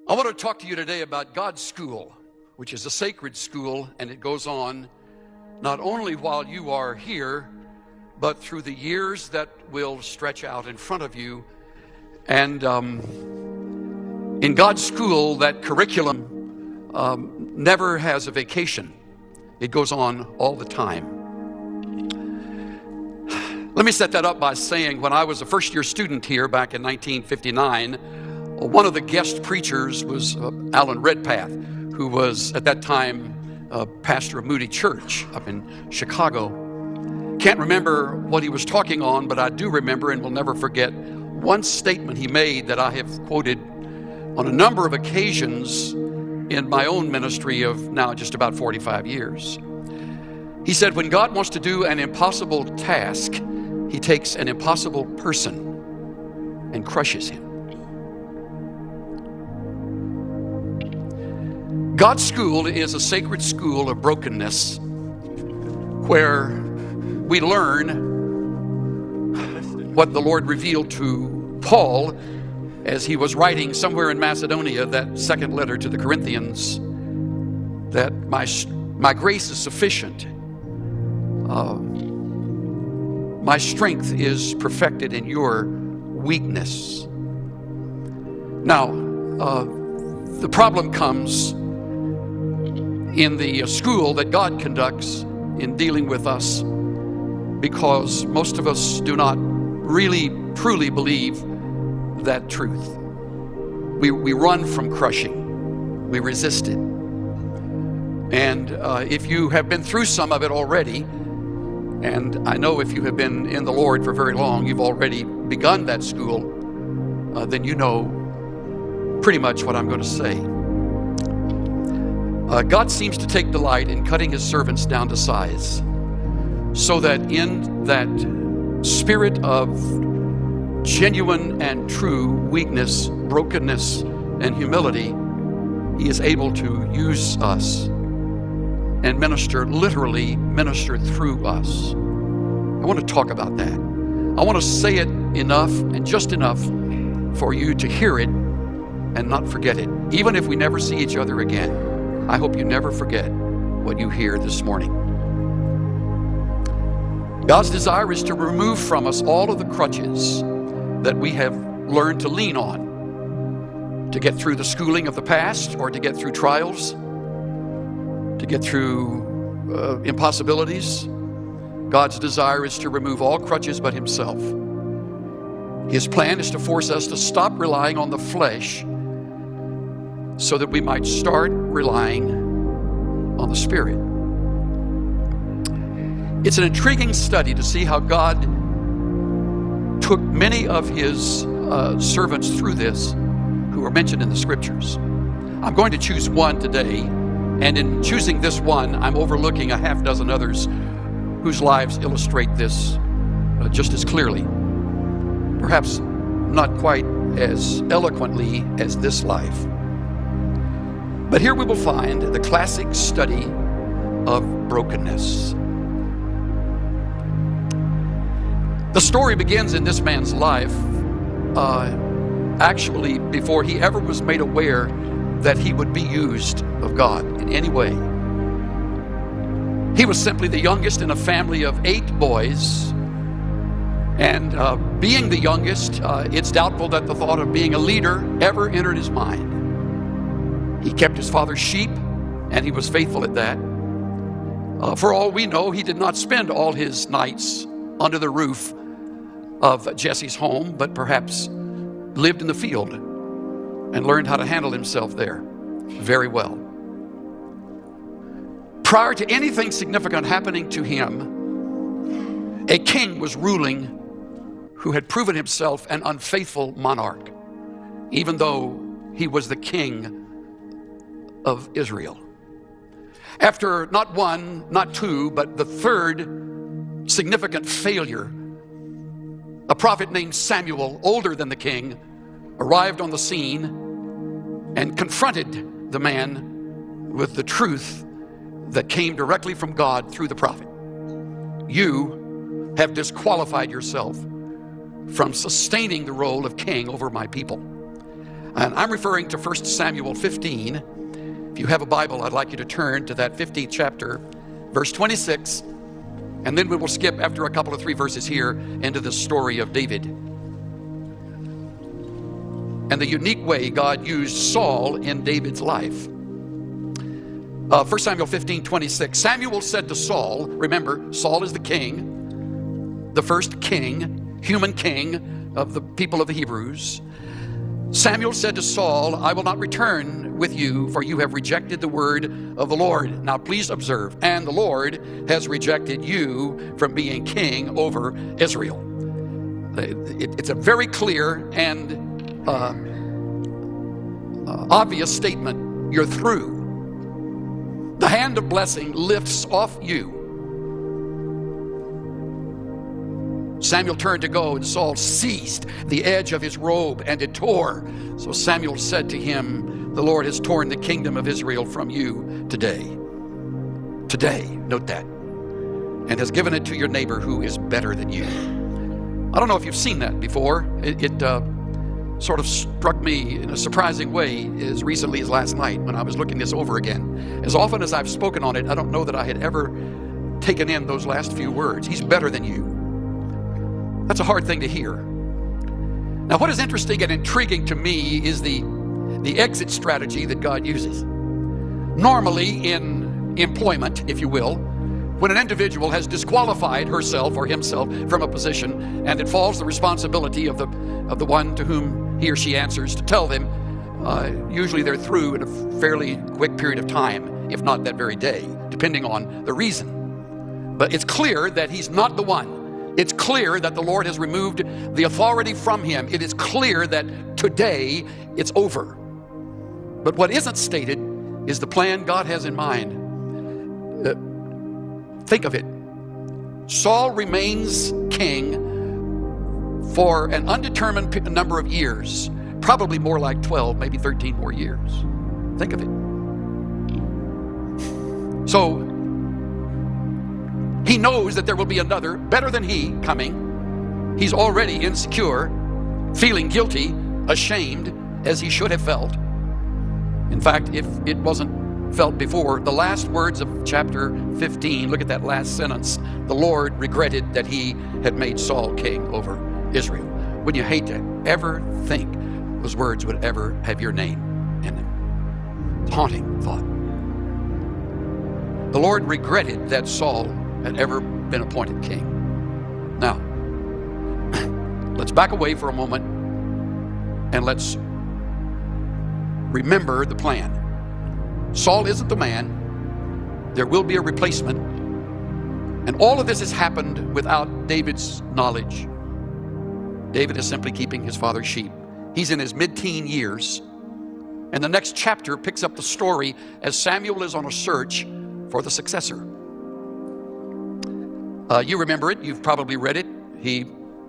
I want to talk to you today about God's school, which is a sacred school, and it goes on not only while you are here, but through the years that will stretch out in front of you. And in God's school, that curriculum never has a vacation. It goes on all the time. Let me set that up by saying, when I was a first-year student here back in 1959, one of the guest preachers was Alan Redpath, who was at that time pastor of Moody Church up in Chicago. Can't remember what he was talking on, but I do remember and will never forget one statement he made that I have quoted on a number of occasions in my own ministry of now just about 45 years. He said, when God wants to do an impossible task, he takes an impossible person and crushes him. God's school is a sacred school of brokenness where we learn what the Lord revealed to Paul as he was writing somewhere in Macedonia, that second letter to the Corinthians, that my grace is sufficient. My strength is perfected in your weakness. Now, the problem comes in the school that God conducts in dealing with us, because most of us do not really truly believe that truth. We run from crushing. We resist it. And if you have been through some of it already, and I know if you have been in the Lord for very long, you've already begun that school, then you know pretty much what I'm going to say. God seems to take delight in cutting his servants down to size, so that in that spirit of genuine and true weakness, brokenness, and humility, he is able to use us and literally minister through us. I want to talk about that. I want to say it enough and just enough for you to hear it and not forget it. Even if we never see each other again, I hope you never forget what you hear this morning. God's desire is to remove from us all of the crutches that we have learned to lean on to get through the schooling of the past, or to get through trials, to get through impossibilities. God's desire is to remove all crutches but himself. His plan is to force us to stop relying on the flesh so that we might start relying on the Spirit. It's an intriguing study to see how God took many of his servants through this who are mentioned in the scriptures. I'm going to choose one today, and in choosing this one, I'm overlooking a half dozen others whose lives illustrate this just as clearly. Perhaps not quite as eloquently as this life. But here we will find the classic study of brokenness. The story begins in this man's life, actually before he ever was made aware that he would be used of God in any way. He was simply the youngest in a family of 8 boys. And being the youngest, it's doubtful that the thought of being a leader ever entered his mind. He kept his father's sheep, and he was faithful at that. For all we know, he did not spend all his nights under the roof of Jesse's home, but perhaps lived in the field and learned how to handle himself there very well. Prior to anything significant happening to him, a king was ruling who had proven himself an unfaithful monarch, even though he was the king of Israel. After not one, not two, but the third significant failure, a prophet named Samuel, older than the king, arrived on the scene and confronted the man with the truth that came directly from God through the prophet. You have disqualified yourself from sustaining the role of king over my people. And I'm referring to 1 Samuel 15. If you have a Bible, I'd like you to turn to that 15th chapter, verse 26. And then we will skip, after a couple of 3 verses here, into the story of David and the unique way God used Saul in David's life. 1 Samuel 15, 26. Samuel said to Saul, remember, Saul is the king, the first king, human king of the people of the Hebrews. Samuel said to Saul, I will not return with you, for you have rejected the word of the Lord. Now please observe, and the Lord has rejected you from being king over Israel. It's a very clear and obvious statement. You're through. The hand of blessing lifts off you. Samuel turned to go, and Saul seized the edge of his robe, and it tore. So Samuel said to him, the Lord has torn the kingdom of Israel from you today. Today, note that. And has given it to your neighbor who is better than you. I don't know if you've seen that before. It sort of struck me in a surprising way as recently as last night when I was looking this over again. As often as I've spoken on it, I don't know that I had ever taken in those last few words. He's better than you. That's a hard thing to hear. Now, what is interesting and intriguing to me is the exit strategy that God uses. Normally in employment, if you will, when an individual has disqualified herself or himself from a position, and it falls the responsibility of the one to whom he or she answers to tell them, usually they're through in a fairly quick period of time, if not that very day, depending on the reason. But it's clear that he's not the one. It's clear that the Lord has removed the authority from him. It is clear that today it's over. But what isn't stated is the plan God has in mind. Think of it. Saul remains king for an undetermined number of years, probably more like 12, maybe 13 more years. Think of it. So he knows that there will be another better than he coming. He's already insecure, feeling guilty, ashamed, as he should have felt. In fact, if it wasn't felt before, the last words of chapter 15, look at that last sentence. The Lord regretted that he had made Saul king over Israel. Wouldn't you hate to ever think those words would ever have your name in them? Haunting thought. The Lord regretted that Saul had ever been appointed king. Now, let's back away for a moment and let's remember the plan. Saul isn't the man. There will be a replacement. And all of this has happened without David's knowledge. David is simply keeping his father's sheep. He's in his mid-teen years. And the next chapter picks up the story as Samuel is on a search for the successor. You remember it. You've probably read it. He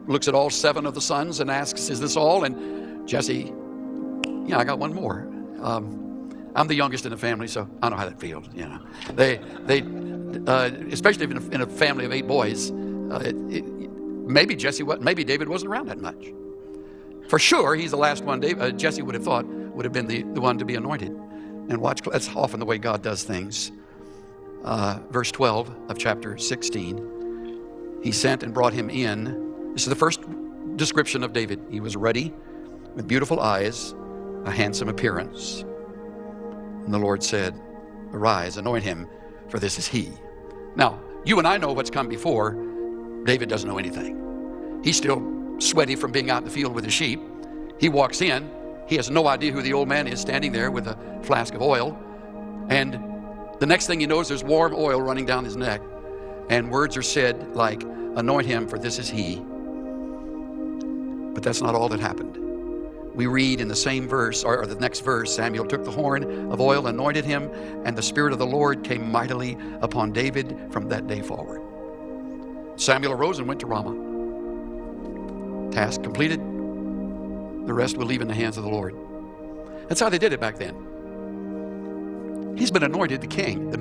looks at all 7 of the sons and asks, is this all? And Jesse, yeah, I got one more. I'm the youngest in the family, so I know how that feels. You know, they especially in a family of 8 boys. Maybe David wasn't around that much. For sure, he's the last one. Jesse would have thought would have been the one to be anointed. And watch, that's often the way God does things. Verse 12 of chapter 16. He sent and brought him in. This is the first description of David. He was ruddy, with beautiful eyes, a handsome appearance. And the Lord said, arise, anoint him, for this is he. Now, you and I know what's come before. David doesn't know anything. He's still sweaty from being out in the field with his sheep. He walks in. He has no idea who the old man is standing there with a flask of oil. And the next thing he knows, there's warm oil running down his neck. And words are said like, anoint him, for this is he. But that's not all that happened. We read in the same verse, or the next verse, Samuel took the horn of oil, anointed him, and the Spirit of the Lord came mightily upon David from that day forward. Samuel arose and went to Ramah. Task completed. The rest will leave in the hands of the Lord. That's how they did it back then. He's been anointed the king.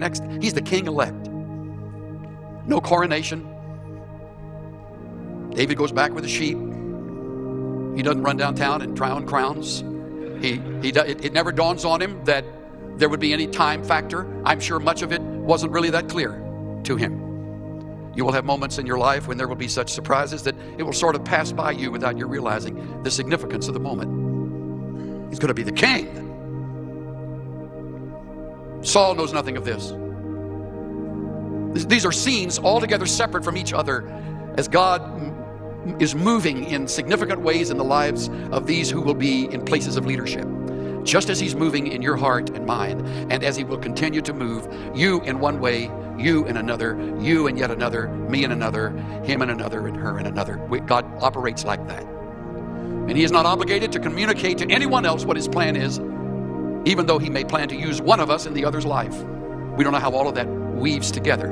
He's the king-elect. No coronation. David goes back with the sheep. He doesn't run downtown and try on crowns. It never dawns on him that there would be any time factor. I'm sure much of it wasn't really that clear to him. You will have moments in your life when there will be such surprises that it will sort of pass by you without you realizing the significance of the moment. He's going to be the king. Saul knows nothing of this. These are scenes altogether separate from each other as God is moving in significant ways in the lives of these who will be in places of leadership. Just as he's moving in your heart and mine, and as he will continue to move, you in one way, you in another, you in yet another, me in another, him in another, and her in another. God operates like that. And he is not obligated to communicate to anyone else what his plan is, even though he may plan to use one of us in the other's life. We don't know how all of that weaves together,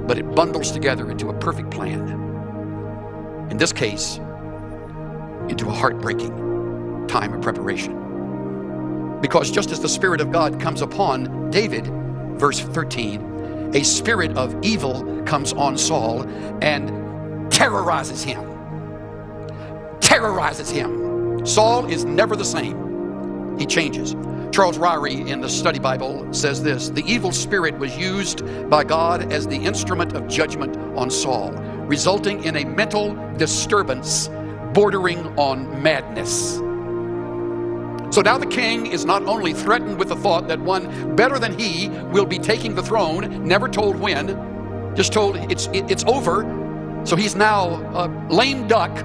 but it bundles together into a perfect plan. In this case, into a heartbreaking time of preparation. Because just as the Spirit of God comes upon David, verse 13, a spirit of evil comes on Saul and terrorizes him. Terrorizes him. Saul is never the same. He changes. Charles Ryrie in the Study Bible says this: the evil spirit was used by God as the instrument of judgment on Saul, resulting in a mental disturbance bordering on madness. So now the king is not only threatened with the thought that one better than he will be taking the throne, never told when, just told it's over. So he's now a lame duck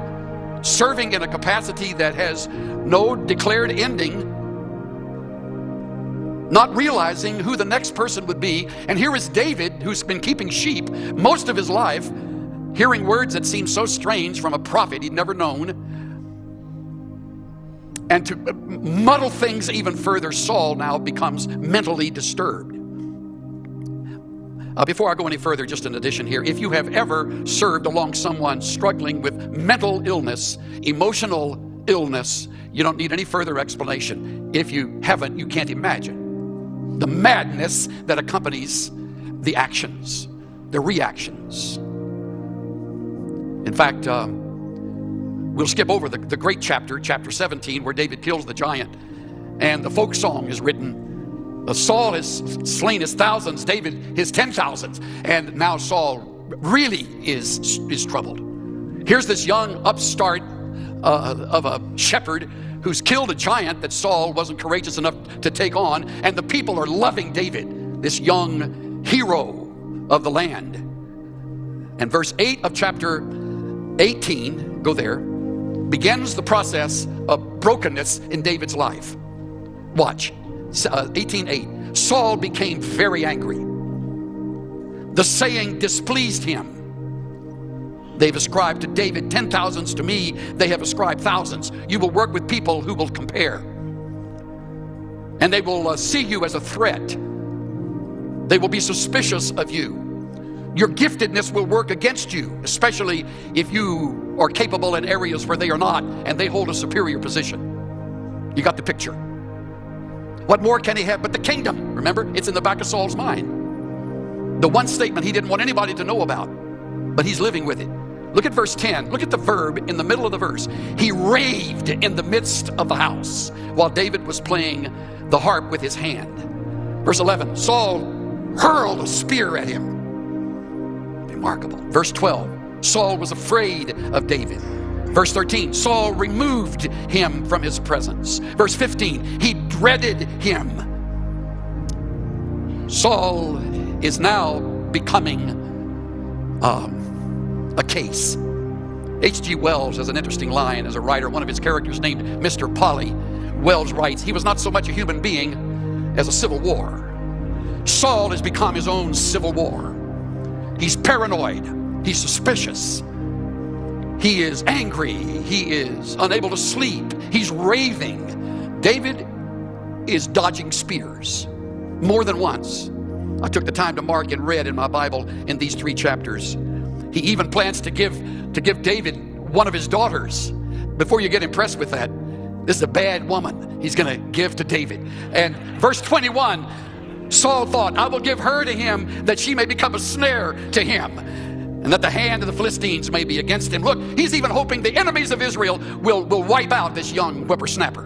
serving in a capacity that has no declared ending, not realizing who the next person would be. And here is David, who's been keeping sheep most of his life, hearing words that seem so strange from a prophet he'd never known. And to muddle things even further, Saul now becomes mentally disturbed. Before I go any further, just an addition here. If you have ever served along someone struggling with mental illness, emotional illness, you don't need any further explanation. If you haven't, you can't imagine the madness that accompanies the actions, the reactions. In fact, we'll skip over the great chapter 17, where David kills the giant. And the folk song is written. Saul has slain his thousands, David his 10,000s. And now Saul really is troubled. Here's this young upstart of a shepherd who's killed a giant that Saul wasn't courageous enough to take on. And the people are loving David, this young hero of the land. And verse 8 of chapter 18, go there, begins the process of brokenness in David's life. Watch, 18:8. Saul became very angry. The saying displeased him. They've ascribed to David 10,000s, to me they have ascribed thousands. You will work with people who will compare. And they will see you as a threat. They will be suspicious of you. Your giftedness will work against you, especially if you are capable in areas where they are not and they hold a superior position. You got the picture. What more can he have but the kingdom? Remember, it's in the back of Saul's mind. The one statement he didn't want anybody to know about, but he's living with it. Look at verse 10. Look at the verb in the middle of the verse. He raved in the midst of the house while David was playing the harp with his hand. Verse 11, Saul hurled a spear at him. Remarkable. Verse 12, Saul was afraid of David. Verse 13, Saul removed him from his presence. Verse 15, he dreaded him. Saul is now becoming a case. H.G. Wells has an interesting line as a writer. One of his characters named Mr. Polly. Wells writes, he was not so much a human being as a civil war. Saul has become his own civil war. He's paranoid. He's suspicious. He is angry. He is unable to sleep. He's raving. David is dodging spears more than once. I took the time to mark and read in my Bible in these 3 chapters. He even plans to give David one of his daughters. Before you get impressed with that, this is a bad woman he's going to give to David. And verse 21, Saul thought, I will give her to him that she may become a snare to him, and that the hand of the Philistines may be against him. Look, he's even hoping the enemies of Israel will wipe out this young whippersnapper.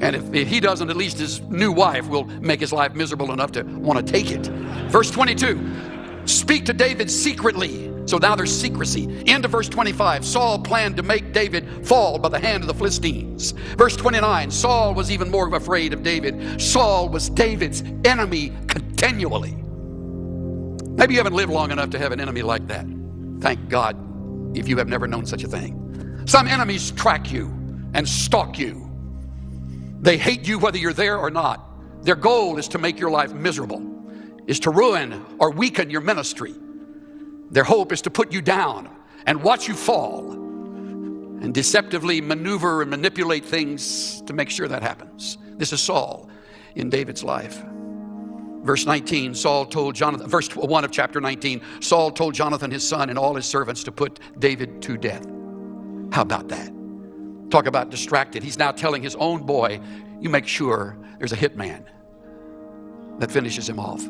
And if he doesn't, at least his new wife will make his life miserable enough to want to take it. Verse 22, speak to David secretly. So now there's secrecy. Into verse 25, Saul planned to make David fall by the hand of the Philistines. Verse 29, Saul was even more afraid of David. Saul was David's enemy continually. Maybe you haven't lived long enough to have an enemy like that. Thank God if you have never known such a thing. Some enemies track you and stalk you. They hate you whether you're there or not. Their goal is to make your life miserable, is to ruin or weaken your ministry. Their hope is to put you down and watch you fall and deceptively maneuver and manipulate things to make sure that happens. This is Saul in David's life. Verse 19, Saul told Jonathan, verse 1 of chapter 19, Saul told Jonathan his son and all his servants to put David to death. How about that? Talk about distracted. He's now telling his own boy, you make sure there's a hitman that finishes him off.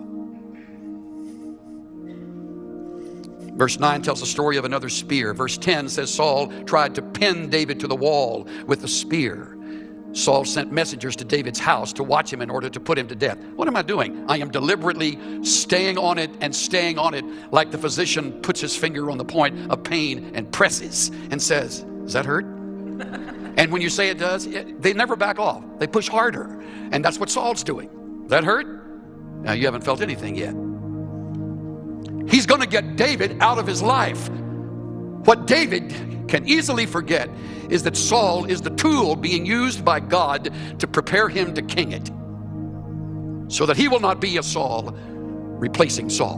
Verse 9 tells the story of another spear. Verse 10 says Saul tried to pin David to the wall with a spear. Saul sent messengers to David's house to watch him in order to put him to death. What am I doing? I am deliberately staying on it like the physician puts his finger on the point of pain and presses and says, does that hurt? And when you say it does, they never back off. They push harder. And that's what Saul's doing. Does that hurt? Now you haven't felt anything yet. He's going to get David out of his life. What David can easily forget is that Saul is the tool being used by God to prepare him to king it, so that he will not be a Saul replacing Saul.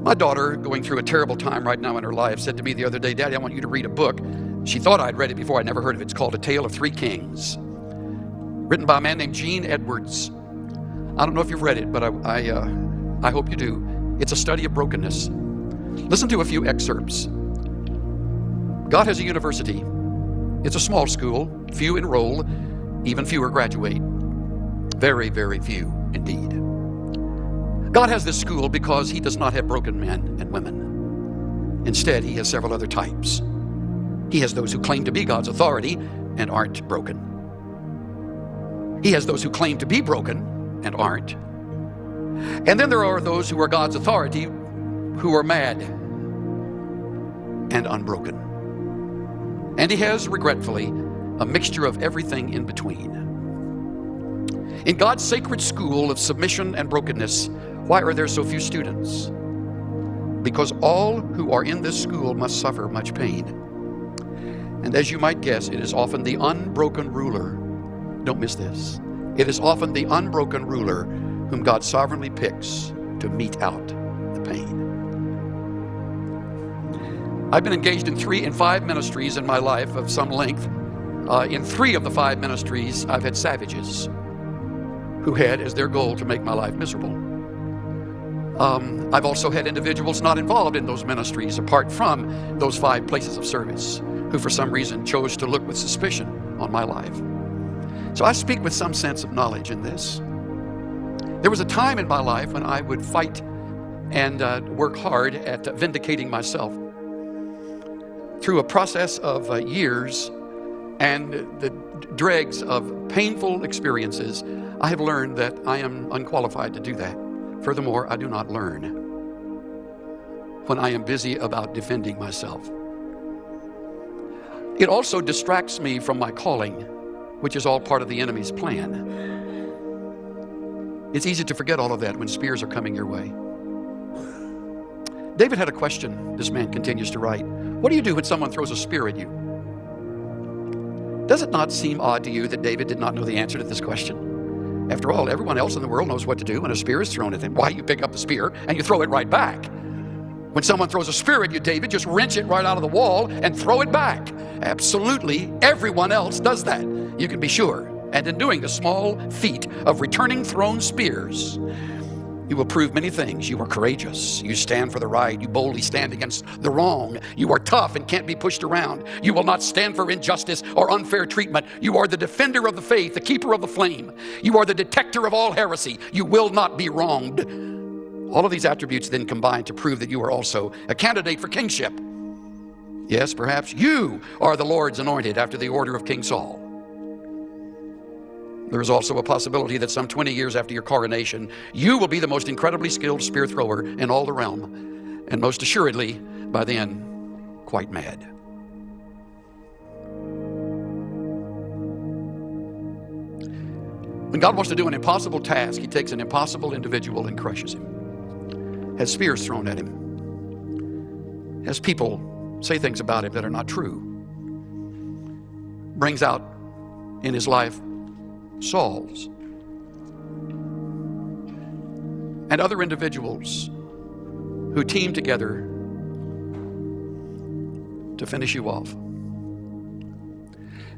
My daughter, going through a terrible time right now in her life, said to me the other day, Daddy, I want you to read a book. She thought I'd read it before. I'd never heard of it. It's called A Tale of Three Kings, written by a man named Gene Edwards. I don't know if you've read it, but I hope you do. It's a study of brokenness. Listen to a few excerpts. God has a university. It's a small school. Few enroll, even fewer graduate. Very, very few indeed. God has this school because he does not have broken men and women. Instead, he has several other types. He has those who claim to be God's authority and aren't broken. He has those who claim to be broken and aren't. And then there are those who are God's authority who are mad and unbroken. And he has, regretfully, a mixture of everything in between. In God's sacred school of submission and brokenness, why are there so few students? Because all who are in this school must suffer much pain. And as you might guess, it is often the unbroken ruler. Don't miss this. It is often the unbroken ruler whom God sovereignly picks to mete out the pain. I've been engaged in 5 ministries in my life of some length. In 3 of the 5 ministries, I've had savages who had as their goal to make my life miserable. I've also had individuals not involved in those ministries apart from those 5 places of service who for some reason chose to look with suspicion on my life. So I speak with some sense of knowledge in this. There was a time in my life when I would fight and work hard at vindicating myself. Through a process of years and the dregs of painful experiences, I have learned that I am unqualified to do that. Furthermore, I do not learn when I am busy about defending myself. It also distracts me from my calling, which is all part of the enemy's plan. It's easy to forget all of that when spears are coming your way. David had a question, this man continues to write. What do you do when someone throws a spear at you? Does it not seem odd to you that David did not know the answer to this question? After all, everyone else in the world knows what to do when a spear is thrown at them. Why, you pick up the spear and you throw it right back. When someone throws a spear at you, David, just wrench it right out of the wall and throw it back. Absolutely, everyone else does that, you can be sure. And in doing the small feat of returning thrown spears, you will prove many things. You are courageous. You stand for the right. You boldly stand against the wrong. You are tough and can't be pushed around. You will not stand for injustice or unfair treatment. You are the defender of the faith, the keeper of the flame. You are the detector of all heresy. You will not be wronged. All of these attributes then combine to prove that you are also a candidate for kingship. Yes, perhaps you are the Lord's anointed after the order of King Saul. There is also a possibility that some 20 years after your coronation, you will be the most incredibly skilled spear thrower in all the realm, and most assuredly, by then, quite mad. When God wants to do an impossible task, he takes an impossible individual and crushes him. Has spears thrown at him. Has people say things about him that are not true. Brings out in his life Saul's and other individuals who team together to finish you off.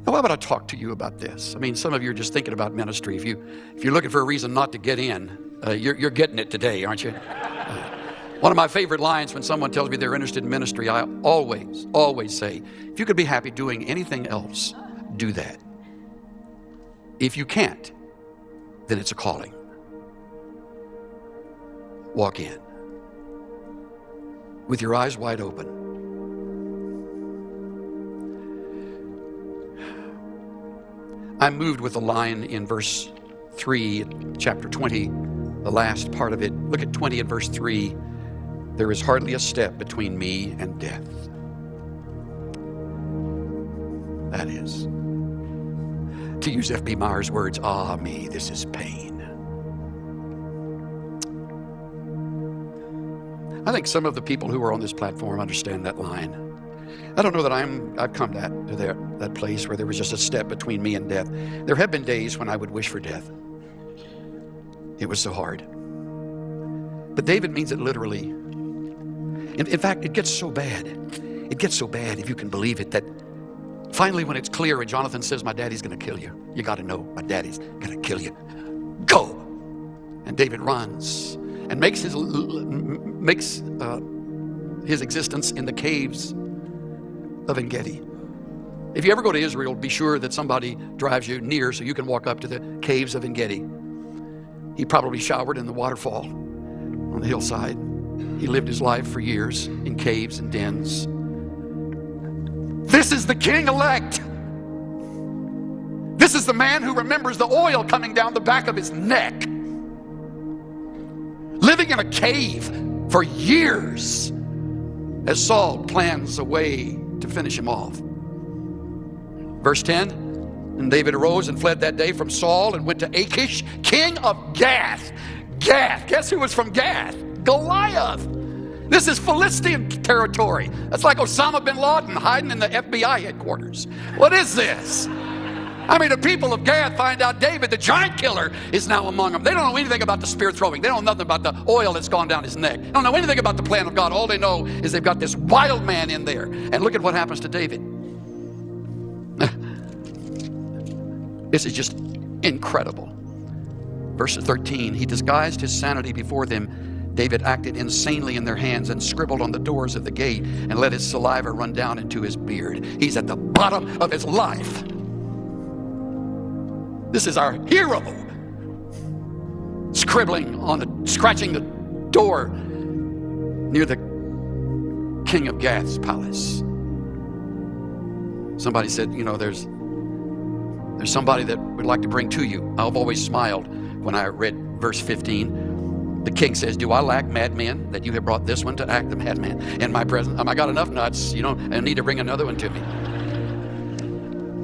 Now, why would I talk to you about this? I mean, some of you are just thinking about ministry. If you're looking for a reason not to get in, you're getting it today, aren't you? One of my favorite lines when someone tells me they're interested in ministry, I always say, if you could be happy doing anything else, do that. If you can't, then it's a calling. Walk in with your eyes wide open. I'm moved with the line in verse 3, chapter 20, the last part of it. Look at 20 and verse 3. There is hardly a step between me and death. That is, to use F.B. Meyer's words, ah me, this is pain. I think some of the people who are on this platform understand that line. I don't know that I've come to that place where there was just a step between me and death. There have been days when I would wish for death. It was so hard. But David means it literally. In fact, it gets so bad. It gets so bad, if you can believe it, that finally when it's clear and Jonathan says, my daddy's going to kill you. You got to know, my daddy's going to kill you. Go! And David runs and makes his existence in the caves of En-Gedi. If you ever go to Israel, be sure that somebody drives you near so you can walk up to the caves of En-Gedi. He probably showered in the waterfall on the hillside. He lived his life for years in caves and dens. This is the king-elect. This is the man who remembers the oil coming down the back of his neck. Living in a cave for years as Saul plans a way to finish him off. Verse 10, and David arose and fled that day from Saul and went to Achish, king of Gath. Gath, guess who was from Gath? Goliath. This is Philistine territory. That's like Osama bin Laden hiding in the FBI headquarters. What is this? I mean, the people of Gath find out David, the giant killer, is now among them. They don't know anything about the spear throwing. They don't know nothing about the oil that's gone down his neck. They don't know anything about the plan of God. All they know is they've got this wild man in there. And look at what happens to David. This is just incredible. Verse 13, he disguised his sanity before them. David acted insanely in their hands and scribbled on the doors of the gate and let his saliva run down into his beard. He's at the bottom of his life. This is our hero, scratching the door near the king of Gath's palace. Somebody said, you know, there's somebody that we'd like to bring to you. I've always smiled when I read verse 15. The king says, do I lack madmen that you have brought this one to act the madman in my presence? I got enough nuts, you know, I need to bring another one to me.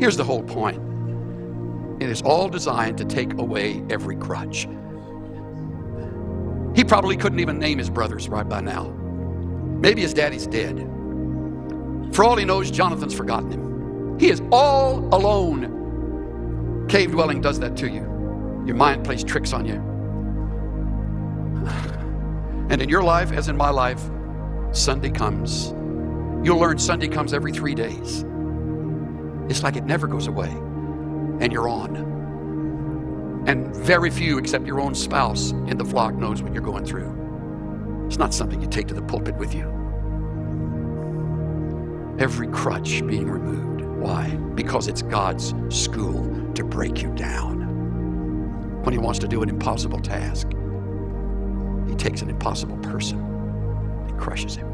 Here's the whole point. It is all designed to take away every crutch. He probably couldn't even name his brothers right by now. Maybe his daddy's dead. For all he knows, Jonathan's forgotten him. He is all alone. Cave dwelling does that to you. Your mind plays tricks on you. And in your life, as in my life, Sunday comes. You'll learn Sunday comes every 3 days. It's like it never goes away. And you're on. And very few, except your own spouse in the flock, knows what you're going through. It's not something you take to the pulpit with you. Every crutch being removed. Why? Because it's God's school to break you down. When he wants to do an impossible task, he takes an impossible person and crushes him.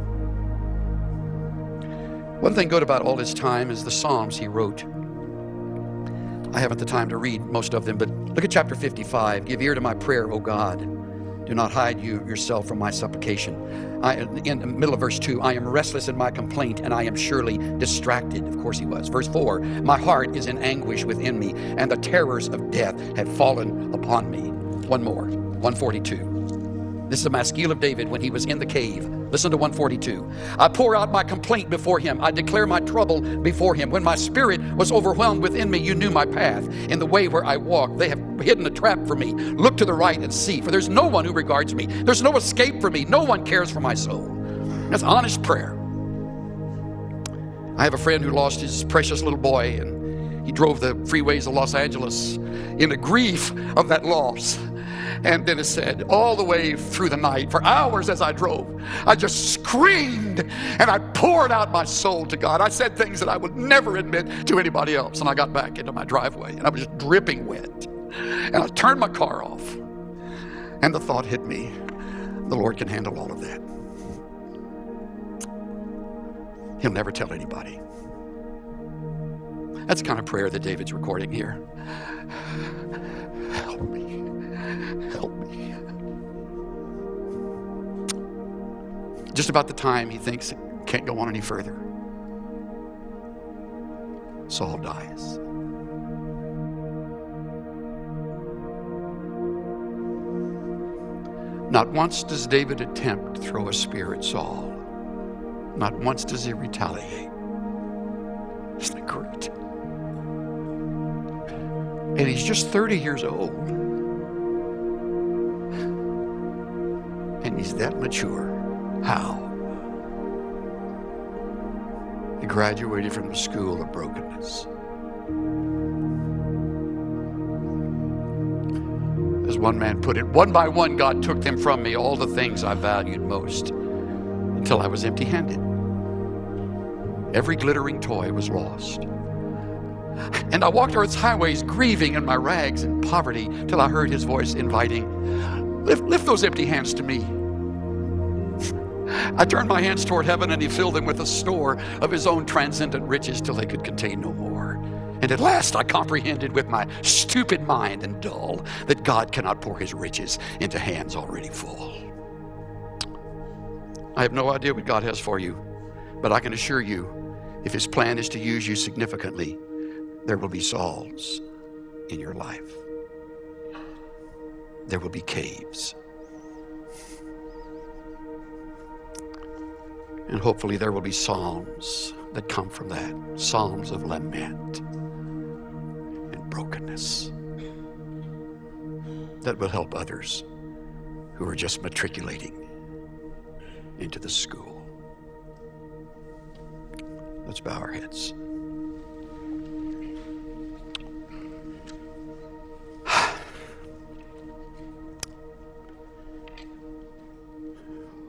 One thing good about all his time is the Psalms he wrote. I haven't the time to read most of them, but look at chapter 55. Give ear to my prayer, O God. Do not hide yourself from my supplication. In the middle of verse 2, I am restless in my complaint, and I am surely distracted. Of course he was. Verse 4, my heart is in anguish within me, and the terrors of death have fallen upon me. One more, 142. This is a maskil of David when he was in the cave. Listen to 142. I pour out my complaint before him. I declare my trouble before him. When my spirit was overwhelmed within me, you knew my path. In the way where I walk, they have hidden a trap for me. Look to the right and see, for there's no one who regards me. There's no escape for me. No one cares for my soul. That's honest prayer. I have a friend who lost his precious little boy, and he drove the freeways of Los Angeles in the grief of that loss. And then it said, all the way through the night, for hours as I drove, I just screamed and I poured out my soul to God. I said things that I would never admit to anybody else. And I got back into my driveway and I was just dripping wet. And I turned my car off. And the thought hit me, the Lord can handle all of that. He'll never tell anybody. That's the kind of prayer that David's recording here. Help me. Help me. Just about the time he thinks it can't go on any further, Saul dies. Not once does David attempt to throw a spear at Saul. Not once does he retaliate. Isn't that great? And he's just 30 years old. And he's that mature. How? He graduated from the school of brokenness. As one man put it, one by one God took them from me, all the things I valued most, until I was empty-handed. Every glittering toy was lost. And I walked earth's highways grieving in my rags and poverty till I heard his voice inviting, lift those empty hands to me. I turned my hands toward heaven and he filled them with a store of his own transcendent riches till they could contain no more. And at last I comprehended with my stupid mind and dull that God cannot pour his riches into hands already full. I have no idea what God has for you, but I can assure you, if his plan is to use you significantly, there will be Sauls in your life. There will be caves. And hopefully there will be psalms that come from that. Psalms of lament and brokenness that will help others who are just matriculating into the school. Let's bow our heads.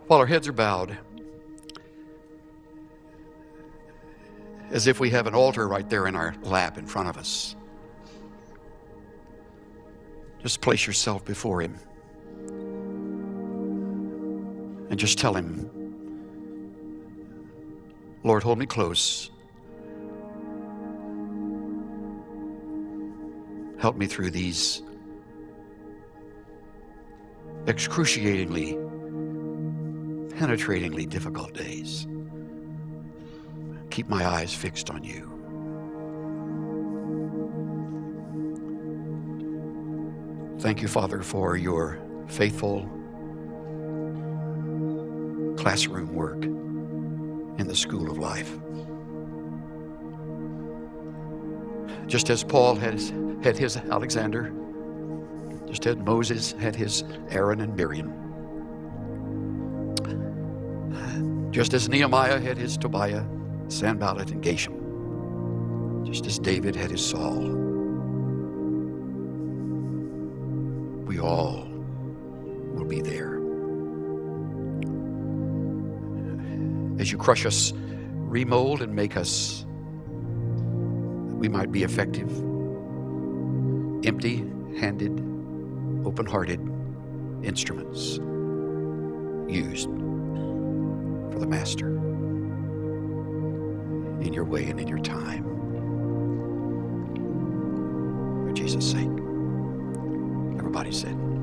While our heads are bowed, as if we have an altar right there in our lap in front of us, just place yourself before him and just tell him, Lord, hold me close. Help me through these excruciatingly, penetratingly difficult days. Keep my eyes fixed on you. Thank you, Father, for your faithful classroom work in the school of life. Just as Paul had his Alexander, just as Moses had his Aaron and Miriam, just as Nehemiah had his Tobiah, Sanballat, and Geshem, just as David had his Saul, we all will be there. As you crush us, remold and make us, we might be effective, empty-handed, open-hearted instruments used for the Master in your way and in your time. Jesus' sake. Everybody said.